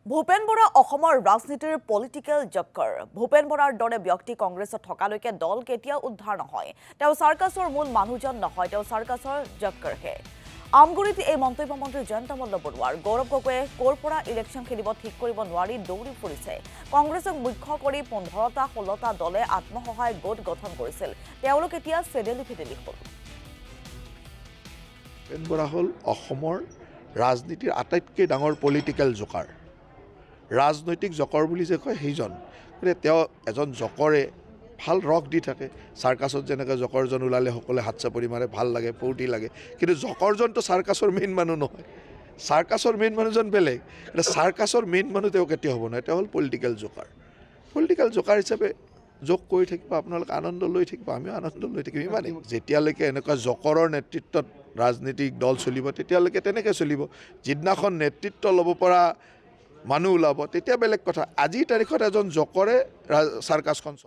ভূপেন বৰা অসমৰ ৰাজনীতিৰ পলিটিকেল জক্কৰ। ভূপেন বৰাৰ দৰে ব্যক্তি কংগ্ৰেছত থকালৈকে দল কেতিয়াও উদ্ধাৰ নহয়। তেওঁ চাৰ্কাছৰ মূল মানুহজন নহয়, তেওঁ চাৰ্কাছৰ জক্কৰহে। আমগুৰিত এই মন্তব্য মন্ত্ৰী জয়ন্ত মল্ল বৰুৱাৰ। গৌৰৱ গগৈয়ে ক'ৰ পৰা ইলেকশ্যন খেলিব ঠিক কৰিব নোৱাৰি দৌৰি ফুৰিছে। কংগ্ৰেছক মুখ্য কৰি 15টা-16টা দলে আত্মসহায়ক গোট গঠন কৰিছিল। তেওঁলোক এতিয়া চেডেলি ফেডেলি হ'ল। ভূপেন বৰা হ'ল অসমৰ ৰাজনীতিৰ আটাইতকৈ ডাঙৰ পলিটিকেল জকাৰ। ৰাজনৈতিক জকৰ বুলি যে কয় সেইজন, গতিকে তেওঁ এজন জকৰে ভাল ৰস দি থাকে। চাৰ্কাছত যেনেকৈ জকৰজন ওলালে সকলোৱে হাত চাপৰি মাৰে, ভাল লাগে, ফূৰ্তি লাগে। কিন্তু জকৰজনটো চাৰ্কাছৰ মেইন মানুহ নহয়, চাৰ্কাছৰ মেইন মানুহজন বেলেগ। এতিয়া চাৰ্কাছৰ মেইন মানুহ তেওঁ কেতিয়া হ'ব নোৱাৰে, তেওঁ হ'ল পলিটিকেল জকাৰ। পলিটিকেল জকাৰ হিচাপে যোগ কৰি থাকিব, আপোনালোকে আনন্দ লৈ থাকিব, আমিও আনন্দ লৈ থাকিম। ইমানেই, যেতিয়ালৈকে এনেকুৱা জকৰৰ নেতৃত্বত ৰাজনীতিক দল চলিব তেতিয়ালৈকে তেনেকৈ চলিব। যিদিনাখন নেতৃত্ব ল'ব পৰা মানুহ ওলাব তেতিয়া বেলেগ কথা। আজিৰ তাৰিখত এজন জকৰে চাৰ্কাছখন চলায়।